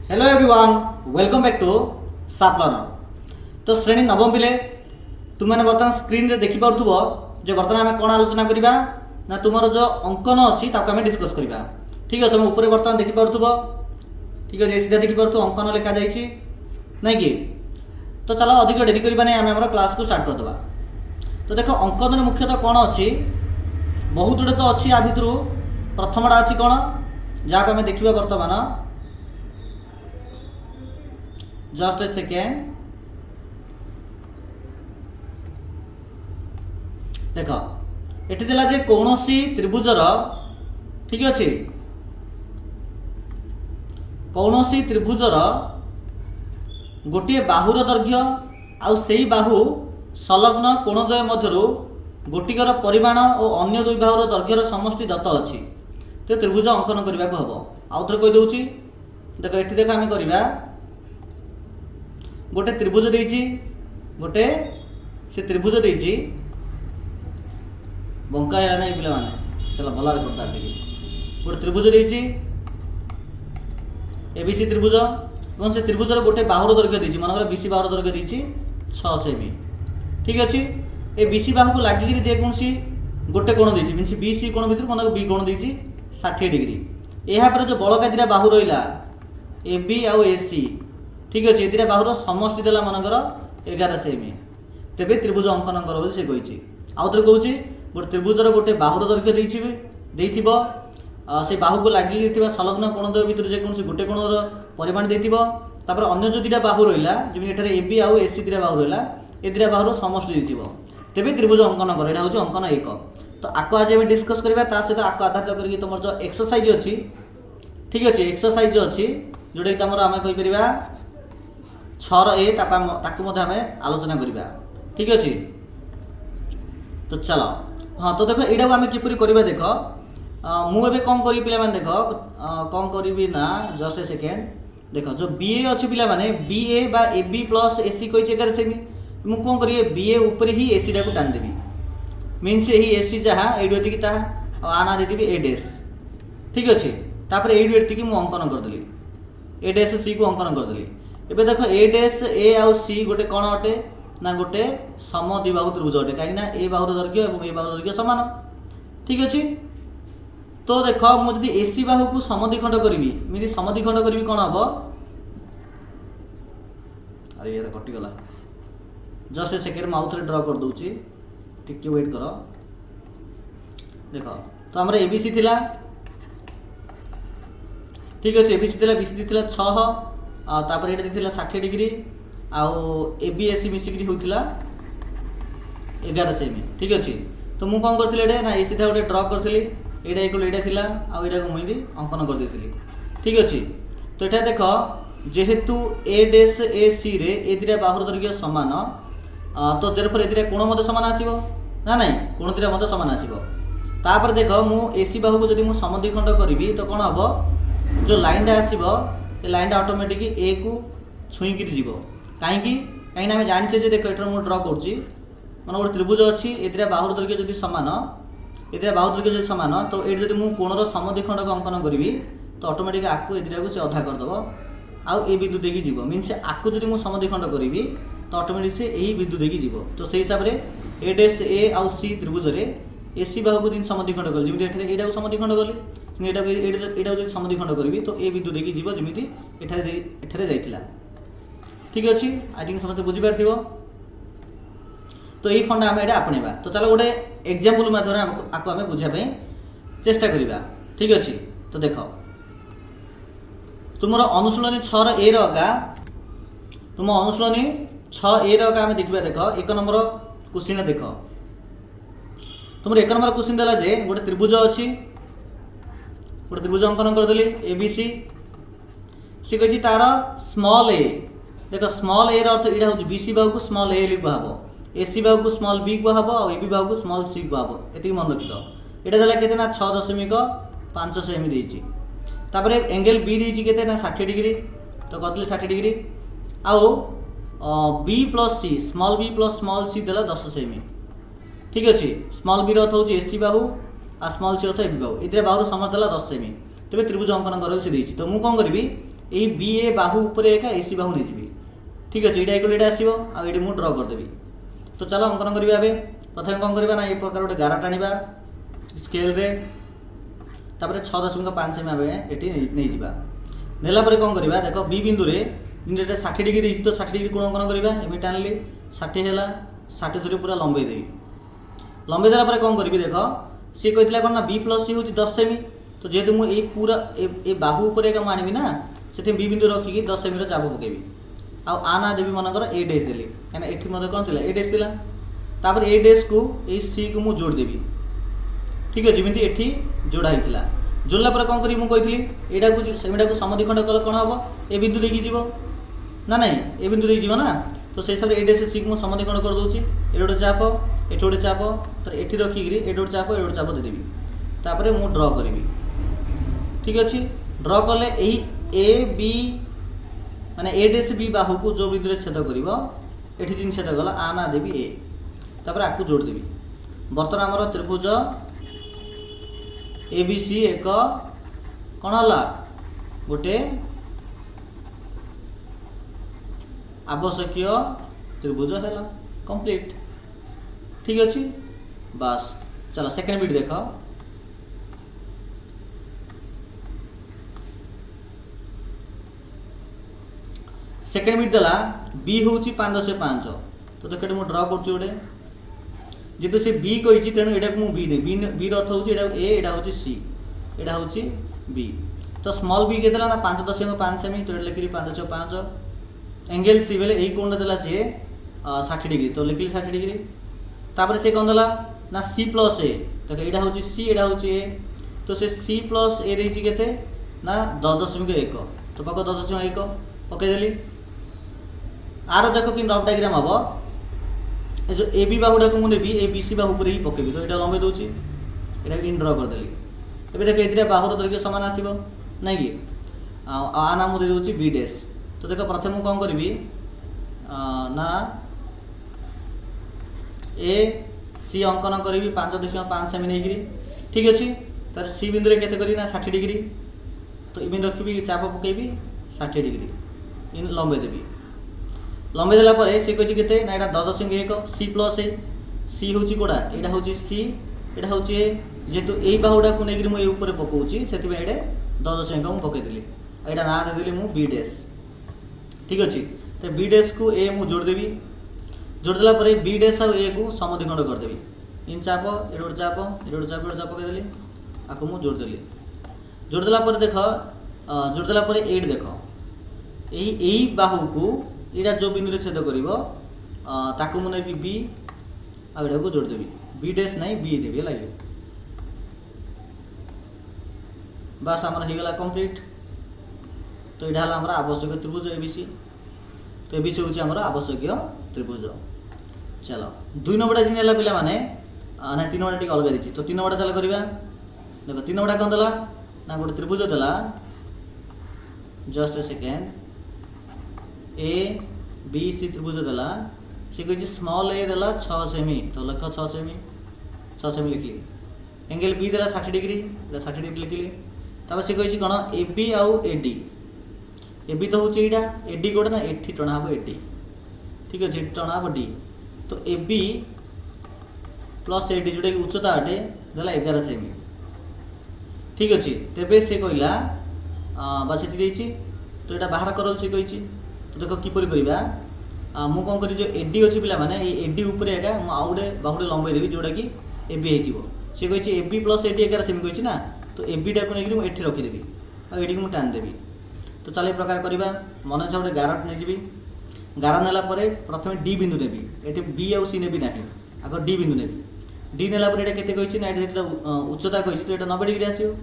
Hello everyone, welcome back to साप learner. तो श्रेणी नवम पिले तुमने बर्तमान स्क्रीन रे देखि पारथुबो जे बर्तमान आमे कोन आलोचना करिबा ना तुमरो जो अंकन अछि ताको आमे डिस्कस करिबा। ठीक है, तुम ऊपर बर्तमान देखि पारथुबो। ठीक है, सीधा देखि पारथु अंकन लिखा जाइछि नै कि। तो चलो अधिक डेरी करिबा नै आमे हमर क्लास को स्टार्ट कर देबा। तो देखो अंकन रे मुख्यतः कोन अछि, बहुत गुडे तो अछि। आ भितरु प्रथमडा अछि कोन जाको आमे देखिबा बर्तमान। जस्ट ए सेकेंड, देख एटी देला जे कौनसी त्रिभुजर, ठीक अछि, कौनसी त्रिभुजर गोटे बाहुर दैर्घ्य आउ सेही बाहु संलग्न कोणद्वय मध्यरु गोटिकर परिमाण और अन्य दुई बाहुर दैर्घ्यर समष्टि दत्त अछि। तो त्रिभुज अंकन करबा को हबो। आउ थरे कहि दउची, देखो एटी देखो आमे करबा गोटे त्रिभुज देइछि, गोटे से त्रिभुज देइछि बंका है नै पिला माने। चलो भला रे करता देखि। गोटे त्रिभुज देइछि एबीसी त्रिभुज, এবং से त्रिभुजर गोटे बाहुर दैर्घ्य देइछि, मानकर बीसी बाहुर दैर्घ्य देइछि 6 सेमी। ठीक अछि, ए बीसी बाहु को लागि जे कोनसी गोटे कोण देइछि, मींस बीसी कोण भितर मानकर बी कोण देइछि 60 डिग्री। एहा पर जो बळका दिरा बाहु रहिला एबी आउ एसी, ठीक अछि, एदिरा बाहुर समष्टि देला मानकर 11 सेमी। तेबे त्रिभुज अंकन कर बोली से कहिछि। आउ थरे कहूछि गोटे त्रिभुजर गोटे बाहुर दैर्घ्य देइथिबो, से बाहु को लागि दिथिबा संलग्न कोणद्वय भितर जे कोनसी गोटे कोणर परिमाण देइथिबो। तापर अन्य जो दिरा बाहु रहिला, जेमि एठारे एबी आउ एसी दिरा बाहु रहिला, ए दिरा बाहुर समष्टि देइथिबो। तेबे त्रिभुज अंकन कर। एटा होछि अंकन 1। तो आको आज हम डिस्कस करबा, ता सहित आको आधारित करके तमर जो एक्सरसाइज अछि, ठीक अछि, एक्सरसाइज जो अछि जोडे तमर आमे कहि परिबा 6 ए ताकू मध्य हमें आलोचना करिबा। ठीक अछि। तो चलो हाँ, तो देखो एटा आमे किपरि करिबा। देखो मु एबे कोन करि पिला माने, देखो कोन करिबी ना, जस्ट ए सेकेंड। देखो जो बीए अछि पिला माने, बीए बा एबी प्लस एसी कहि 11 सेमी। मु कोन करिए बीए ऊपर ही एसी डा को टान देबी, मींस एही एसी जहा एडो एति की ता आना दे देबी ए डैश। ठीक अछि। तापर एडो एति की मु अंकन कर देली, ए डैश सी को अंकन कर देली। एबे देखो ए डैश ए आउ सी गोटे कोन अटे ना गोटे समद्विबाहु त्रिभुज अटे, काहे ना ए बाहुर दैर्घ्य एवं ए बाहुर दैर्घ्य समान। ठीक अछि। तो देखो मु जदि एसी बाहु को समद्विखंड करिवि, मिदि समद्विखंड करिवि कोन हबो, अरे यार कटि गला। जस्ट ए सेकेंड मु आउथरे ड्रा कर दउची, टिके वेट करो। देखो तो हमरा एबीसी थिला, ठीक अछि, एबीसी थिला, बीसी थिला 6, तापर एटा दिथिला 60 डिग्री, आउ एबी एसी मिसिकरी होइथिला 11 सेमी। ठीक अछि। तो मु कोन करथिले एडे ना एसी था गोटे ड्रा करथिली, एडा इक्वल एडा थिला, आउ एडा को मुइदी अंकन कर देथिली। ठीक अछि। तो एटा देखो जेहेतु ए डैश ए सी रे ए दिरा बाहुर दैर्घ्य समान, तो देरफोर ए दिरा कोण मते समान आसीबो ना नाही, कोण दिरा मते समान आसीबो। तापर देखो मु एसी बाहु को जदि मु समद्विखंड करिवि तो कोन हबो, जो लाइन डा आसीबो ए लाइन डा ऑटोमेटिक ए को छुई गिर जीवो। काहे कि हमें जानिछे जे देखो एठर मु ड्रा करछि, माने गोटे त्रिभुज अछि, ए दिरा बाहुर दैर्घ्य जदि समान, ए दिरा बाहुर दैर्घ्य जदि समान, तो एठ जदि मु कोणर समद्विखंड को अंकन करिवि तो ऑटोमेटिक आकु ए दिरा को से अधा कर दबो, आउ ए बिंदु देकी जीवो। मींस आकु जदि मु समद्विखंड करिवि तो ऑटोमेटिक से एही बिंदु देकी जीवो। तो सेही हिसाब रे ए डैश ए आउ सी त्रिभुज रे एसी बाहु को दिन समद्विखंड कर, जेमिति एठरे एडा को समद्विखंड करली, एडा को जदि समद्विखंड करिवि तो ए बिंदु देकी जीवो, जेमिति एठरे जाइथिला। ठीक अछि। आई थिंक समझते बुझी पारथिबो। तो यही फंडा आमे एटा आपणेबा। तो चलो गोटे एग्जांपल माध्यम आको आमे बुझिया पई चेष्टा करिबा। ठीक अछि। तो देखो तुमरो अनुशीलनी 6 ए रका, तुम अनुशीलनी 6 ए रका आमे देखिबा। देखो 1 नंबर क्वेश्चन देखो, तुमर 1 नंबर क्वेश्चन देला जे गोटे त्रिभुज अछि, गोटे त्रिभुज अंकन कर देली एबीसी। सी कहि तार स्मॉल ए, देखो स्मॉल ए अर्थ एटा हो बीसी बाहु को स्मॉल ए लिखबा हबो, एसी बाहु को स्मॉल बी को हबो, और एबी बाहु को स्मॉल सी को हबो। एति मन रखितो। एटा देला केते ना 6.5 सेमी देइछि। तापर एंगल बी देइछि केते ना 60 डिग्री, तो कतले 60 डिग्री, आउ बी प्लस सी, small B plus small C देला 10 सेमी। ठीक अछि। स्मॉल बी रो अर्थ होछि एसी बाहु, आ स्मॉल सी अर्थ एबी बाहु, इतरे बाहुर समतला 10 सेमी। तेबे त्रिभुज अंकन करल से देइछि। तो मु कोन करबी এই বি এ বাহু উপরে একা এসি বাহু নেইଯିବି ঠিক আছে এইটা ইকুয়াল এটা আসিব आ एठी मु ड्रॉ कर देबी तो चलो अंकन करिबा एबे प्रथम कोन करबा ना ए प्रकार गोटे गारा टाणीबा स्केल रे तापर 6.5 सेमी आबे एठी नै जिबा नेला परे कोन करबा देखो बी बिंदु रे जेटा 60 डिग्री देइछि तो 60 डिग्री कोण कोन करबा एमि टाणली 60 हैला 60 धरि पूरा लंबे देबी लंबे देला परे कोन करबी देखो से कहितला कोन ना बी प्लस सी होछि 10 सेमी तो जेतु मु ए पूरा ए बाहु ऊपर का मानिबी ना सेते बी बिंदु रखी कि 10 सेमी रो चाप पकेबी आ आना देबी मनकर ए डैश देली काना एठी मते कोन थिला ए डैश दिला तापर ए डैश को ए सी को मु जोड़ देबी ठीक है जेमिति एठी जोड़ा हितला जोड़ला पर कोन करी मु कहितली एडा को समद्विखंड कल कोन हबो ए बिंदु देखि जीवो ना नहीं ए बिंदु देखि जीवो ना तो से सब ए डैश सी को मु समद्विखंड कर दोची एडा गोटे चाप एठी गोटे चाप तो एठी रखी गिरी एडा गोटे चाप दे देबी तापर मु ड्रॉ करबी ठीक अछि ड्रॉ करले एही ए बी माने ए डैश बी बाहु को जो बिंदु रे छेद करिवो एठी जिन छेद गला आ ना देबी ए तापर आकु जोड़ देबी वर्तमान हमर त्रिभुज एबीसी एक कौन हला गोटे आवश्यक त्रिभुज है कंप्लीट ठीक अच्छे बस चलो सेकेंड बिट देख सेकेंड बिट देला बी हूँ 5.5 तो देख मुझे ड्र कर जेहेतु से बी कही तेणु यहाँ को बी बी बी अर्थ हूँ ए यहाँ हूँ सी यहाँ हूँ बी तो स्मॉल बी के ना 5.5 सेमी तो ये लिखी 5.5 एंगल सी बेले यही कोण देला सी 60 डिग्री तो लिखिली 60 डिग्री तापर से कौन देला ना सी प्लस ए देख यहाँ हूँ सी यहाँ हूँ ए तो से सी प्लस ए देती के ना 10.1 तो पक 10.1 पकईदेली आर देख कि रफ डायग्राम हम जो ए बी बाहुटा को मुझे ए बी सी बाहु पर ही पकेबी तो यहाँ लंबे दूसरी यहाँ इन ड्र करदेली ए देख ए बाहुर दैर्घ्य सामान आसो ना कि आना मुझे दूसरी बी डैश तो देख प्रथम कौन करी ना ए सी अंकन करी 5.5 सेमी नहीं ठीक अच्छे तार सी बिंदु केते करी ना 60 डिग्री तो ये रखी चाप पकेबी 60 डिग्री इन लंबे देवी लंबे देला परे से कहि केते ना एटा 10.1 सी प्लस ए सी होची कोडा एटा होची सी एटा होची ए जेतु एई बाहुडा को नेगिरी मु ए ऊपर पकोउची सेति बे एडे 10.1 मु पके देली एटा ना दे देली मु बी डैश ठीक अछि तो बी डैश को ए मु जोड़ देबी जोड़ देला परे बी डैश आ ए को समद्विखंड कर देबी इन चाप एडोड चाप पके देली आको मु जोड़ देली जोड़ देला परे देखो जोड़ देला परे 8 देखो एई बाहु को यहाँ जो बिंदु छेद कर मुझे बी आगे को जोड़ देवी बी डैश नहीं बी देवी लगे बस आमर होगला कंप्लीट तो यहाँ है आवश्यक त्रिभुज एबीसी तो एबीसी हूँ आम आवश्यक त्रिभुज चलो 2 नंबर जिन है पिला माने ना 3 नंबर टी अलग देती तो 3 नंबर चल करवा देख 3 नंबर कौन देला ना गोटे त्रिभुज देला just a second A B C त्रिभुज देला सी कही स्मॉल ए देला 6 सेमी तो लिख 6 सेमी लिखली एंगल बी देला 60 डिग्री 60 डिग्री लिखली तापर सी कही कौन ए बी आउ एडी ए बी तो हूँ यहाँ एडी गोटे ना एटी टणा हम एडी ठीक अच्छे टणा हम डी तो ए बी प्लस एडी जोटा कि उच्चता अटे देला 11 सेमी ठीक अच्छे तेबे से कहला बस ये तो यहाँ बाहर करल से कही तो देख किपर करवा मु कौन करी जो एडी अच्छी पिला माने एडी ऊपर एका मु आउडे बाहुडे लंबे देवी जोटा कि एबी होइतिबो से कही एबी प्लस एडी 11 सेमी कही ना तो एबी टा को लेकिन मुझे एठी रखीदेवी और एडी को टाण देवी तो चल ये प्रकार करवा मन इच्छा गोटे गार नहीं गार नेला प्रथम डी बिंदु देवी ये बी आउ सी नेबी ना आग डी बिंदु नेबी डी नेला ये केते कही ना ये उच्चता कही तो ये 90 डिग्री आसो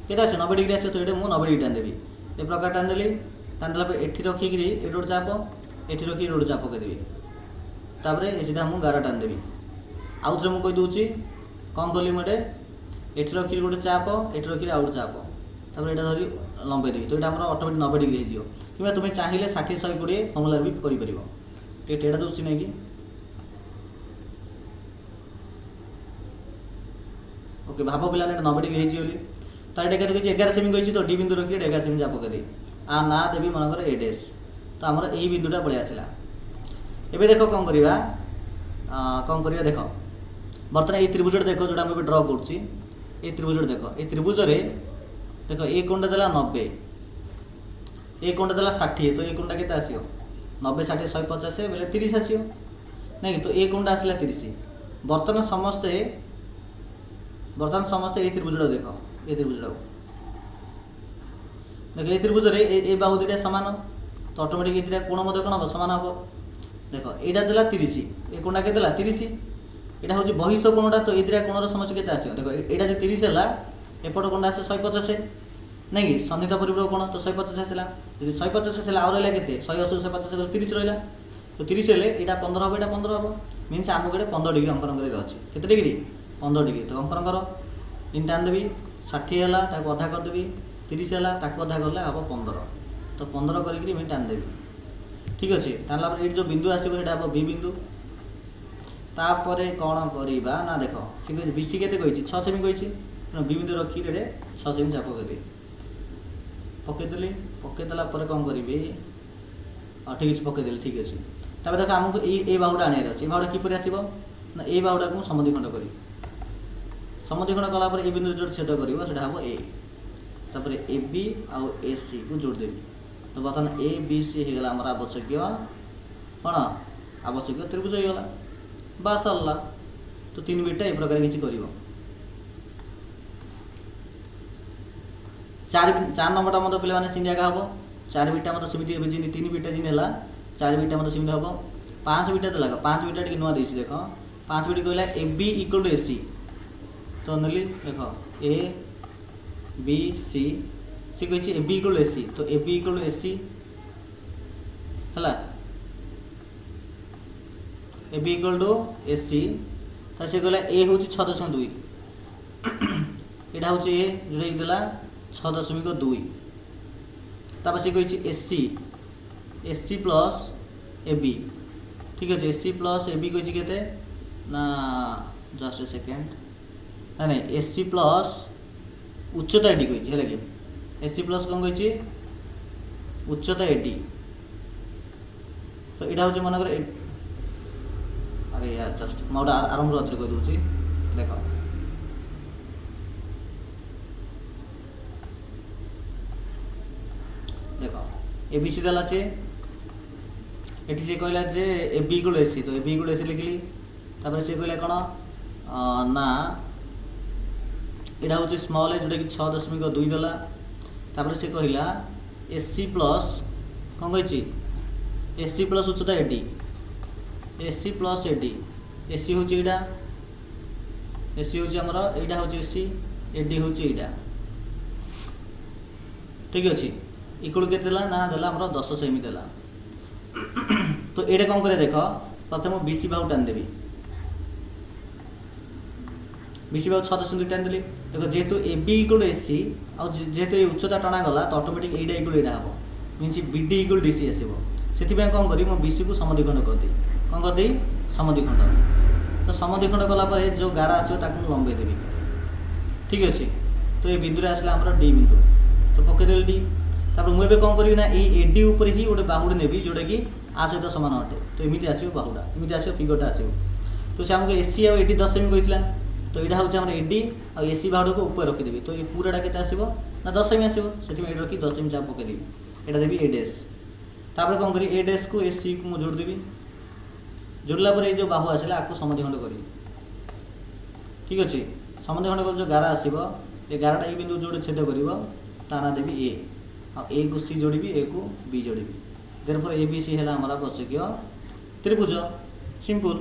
केते आस 90 डिग्री आसो तो ये मुझे 90 डिग्री टाण देवी ये प्रकार टाण देली टाण देला एठी रखिकी एडोड चाप एठी रखी एडोड चाप पकईदेवी तापर सीधा मुझे गार टाण देवी आउ थे मुझे कहीदे कौन कली मुझे एठी रखी गोटे चाप एठी रखी आउ गोटे चाप तापर यहाँ धरी लंबे देवी तो ये ऑटोमेटिक 90 डिग्री हो कि तुम्हें चाहिए 60-120 फर्मुला भी कर टेढ़ा दूसरी नहीं कि ओके भाव पिला 90 डिग्री होली तार 11 सेमी कही तो डी बिंदु रखी 11 सेमी चाप पकईदे आ ना देवी मनकर ए डैश तो आमर यही बिंदुटा पलि आसला। एबे देखो कौन करवा देख बर्तमान ये त्रिभुज देख जोटा मुझे ड्र करुच्ची ये त्रिभुज देख ये त्रिभुज देख ए कोणटा देला 90 ए कोणटा देला 60 तो ए कोणटा केते आसियो 90 60 150 बेले 30 आसियो नहीं तो ए कोणटा आसला 30 बर्तमान समस्ते ये त्रिभुज देख ये त्रिभुज देख ये त्रिभुज ए बाहु दुटा सामान तो ऑटोमेटिक ये दुटा कोण मध्य कौन हम सामान हम देख यहाँ देला 30 ए कोणटा के देला 30 यहाँ हूँ बहिस्थ कोणटा तो ये दुटा कोणर समस्या केते आसियो देख यहाँ जो 30 है एपट कोणटा आसे 150 नहीं कि सन्निहित परिपूरक कोण तो 150 आसला यदि 150 आसला आउ रहा के 180 150 30 रहा तो 30 हेल्ले यहाँ 15 हम यहाँ 15 हम मीनस आमको ये 15 डिग्री अंकन कर अच्छे के डिग्री 15 डिग्री तो अंकन कर इन टान देवी 60 है अधा करदेवी 30 है अधा कले हम 15 तो 15 करी टान देवी ठीक अच्छे टाणला ये जो बिंदु आसो हम बी बिंदु तापर कौन करवा ना देख सी बीसी के 6 सेमी कही बी बिंदु रखी 6 सेमी चाप कर पकईदेली पकईदेला कौन करी हाँ ठीक अच्छे पकईदेली ठीक अच्छे तब देख आमको ये बाहुटा आने अच्छे बाहुटा किपर आसो ना ये बाहुटा को समद्विखंड करी समद्विखंड कलापर ए बिंदु जो छेद कर हम ए तापर ए बी आउ ए सी को जोड़देवी तो बर्तमान ए बी सी होगा आम आवश्यक कौन आवश्यक त्रिभुज होगा बास सरला तो 3 बिटा ए प्रकार किसी कर 4 नंबरटा मत पे सिंधी आगा हम 4 बिटा मत सेमती 3 बिटा जिन है 4 बिटा मत सेमती हम 5 बिटा देला 5 बिटा टी नुआ देसी देख 5 बिट कहला ए बी इक्वल टू ए सी तो नेली देख ए बी सी सी कही ए बी इक्वल टू ए सी तो ए बी इक्वल टू ए सी है ए बी इक्वल टू ए सी तो सी कहला ए हूँ 6.2 यहाँ हूँ ए जोटा देला 6.2 तापर सी कही ए सी प्लस ए बी ठीक अच्छे ए सी प्लस ए बी कही के ना जस्ट ए सेकेंड ना नहीं ए सी प्लस उच्चता एडी कही है कि ए सी प्लस कौन कही उच्चता एडी तो यहाँ हूँ मनकर अरे यार जस्ट मुझे आरंभ रात्रि कही दूसरी देख देख ए बी सी देला सी ये सी कहला जे ए बी इक्वल ए सी तो ए बी इक्वल ए सी लिखली तापर सी कहला कौन ना यहाँ हूँ स्मॉल है जोटा कि 6.2 देला तापर सी कहला ए सी प्लस कौन कही ए सी प्लस उच्चता एडी ए सी प्लस एडी ए सी हूँ यहाँ ए सी हूँ आमर यहाँ हूँ ए सी एडी हूँ यहाँ ठीक अच्छे इक्वल के ना देला आमर 10 सेमी देला तो ये कौन करे देख प्रथम बी सी बाहु टान देवी बी सी बाहु 6.2 टान देली देख जेहेतु ए बी इक्वल ए सी और जेहेतु ये उच्चता टणा गला तो ऑटोमेटिक एटा इक्वल एटा हम minus B D equal D C आसो से कौन करी मो बी सी को समद्विखंड कर दी कौन कर दी समद्विखंड तो समद्विखंड कलापर जो गारा आसो लंबे देवी ठीक अच्छे तो ये बिंदु आसला आम डी बिंदु तो पकईदेली डी तापर मुझे कौन करी ना ये एडी उपर ही गोटे बाहुड़ी नेबी जोटा कि आ सहित सामान अटे तो एमती आसो बाहुटा एमती आसो फिगरटा आसो तो से आमको एसी आ एडी 10 सेमी कही तो यहाँ हूँ आम एडी आ एसी बाहुड़ को ऊपर रखीदेवी तो ये पूराटा के आसो ना 10 सेमी आसो से रखी 10 सेमी चाप पकईदेवी यहाँ देवी ए डैश तापर कौन करी ए डैश को ए सी को मुझे जोड़देवी जोड़ला पर ये जो बाहु आसला आपको समद्विखंड करी ठीक अच्छे समद्विखंड कर जो गारा आसो ये गाराटा ये बिंदु जोड़े छेद कर ना देवी ए को सी जोड़ी ए को बी जोड़ी देयरफॉर ए बी सी है हमारा आवश्यक त्रिभुज सिंपल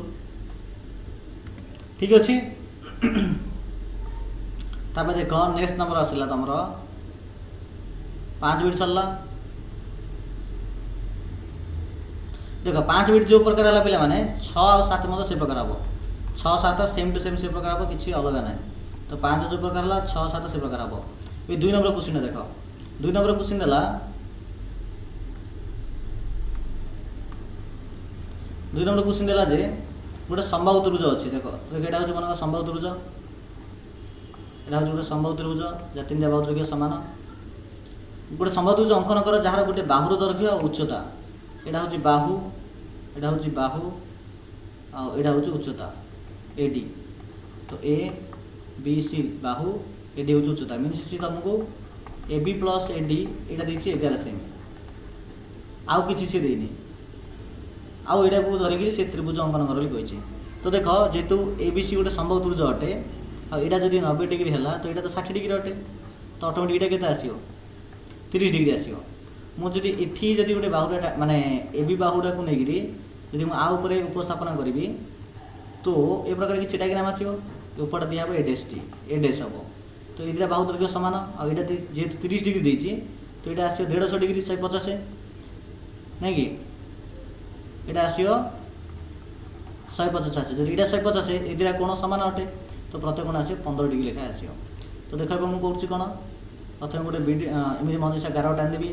ठीक अच्छे तापर देख नेक्स्ट नंबर आसला तुम 5 बिट सरला देख 5 बिट जो प्रकार है पे मैंने 6 और 7 मत से प्रकार हम 6 7 सेम टू सेम से प्रकार हम किसी अलग ना तो 5 जो प्रकार है 6 7 से प्रकार हम ये 2 नंबर क्वेश्चन देख 2 नंबर क्वेश्चन देला 2 नंबर क्वेश्चन देला जे गोटे संभाव त्रिभुज अच्छे देख यहाँ हूँ मन संभाव त्रिभुज यहाँ हूँ गोटे संभाव त्रिभुज या 3 बाहु त्रिभुज सामान गोटे समबाहु अंकन कर जार गोटे बाहुर दैर्घ्य और उच्चता यहाँ हूँ बाहु यहाँ हूँ बाहु आड़ा हूँ उच्चता एडी तो ए बी सी बाहु एडी हूँ उच्चता मीनस सी तुमको ए बी प्लस एडी यहाँ देखिए 11 सेमी आउ किसी से देनी आउ यहाँ को धरिकी से त्रिभुज अंकन कर कही। तो देख जेहेतु ए बी सी गोटे समबाहु त्रिभुज अटे आईटा जब 90 डिग्री है तो यहाँ तो 60 डिग्री अटे तो ऑटोमेटिक ये आसो 30 डिग्री आसो मुझे एठी जदि गोटे बाहुटा माने ए बी बाहुटा को लेकिरी जब मुझे आउे उपस्थापन करी तो ये प्रकार किसी डायग्राम आसो ऊपर दिया ए डैश टी ए डैश हम तो ये बाहु दैर्घ्य सामान आईटा जेहेतु 30 डिग्री देती तो ये आसो 150 डिग्री 150 नहीं कि यहाँ आसो 150 आस जो यहाँ 150 ये दिया कोण सामान अटे तो प्रत्येक कोण आस 15 डिग्री लेखा आसो। तो देख मुझे कौन कौन प्रथम गोटे बी एमती मझा 11 टाणी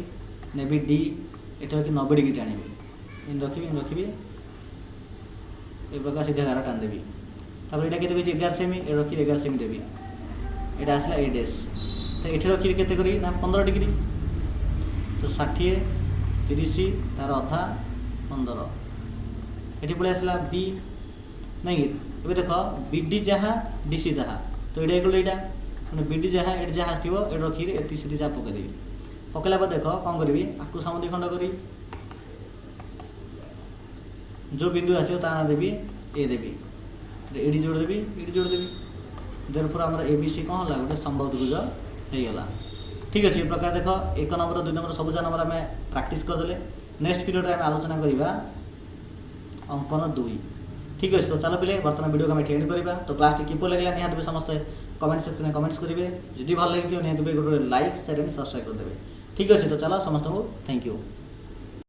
नेबी डी ये कि 90 डिग्री टाणी इन रखी ये प्रकार सीधा 11 टाणी देवी तापर यहाँ के 11 सेमी ये रखी 11 सेमी देवी यहाँ आसला ए डैश तो ये रखी के 15 डिग्री तो 60 30 तार अधा 15 ये पलि आसला बी नहीं ये देख बी डी जहाँ डी सी जहाँ तो ये गल यहाँ बी डी जहाँ ये जहाँ आसो ये रखी एति सीधी चाप पकईदेवी पकड़ा देख कौन करी आपको समुदी खंड करी जो बिंदु आसो ता ना देवी ए देवी एडी जोड़ देवी एडी जोड़ देवी देरफोर आम ए बी सी कौन है गोटे समबाहु त्रिभुज होगा। ठीक अच्छे ये प्रकार देख 1 नंबर 2 नंबर सब नंबर आम प्राक्ट करदे नेक्स्ट पीरियड आम आलोचना करवा अंकन 2। ठीक अच्छे तो चलो पिले बर्तमान वीडियो को आम एंड करवा। तो क्लास किपर लगे निहत समस्त कमेंट सेक्शन में कमेंट्स करेंगे जदि भल लगी निहत गोटे लाइक शेयर एंड सब्सक्राइब करदे। ठीक अच्छे तो चलो समस्त को थैंक यू।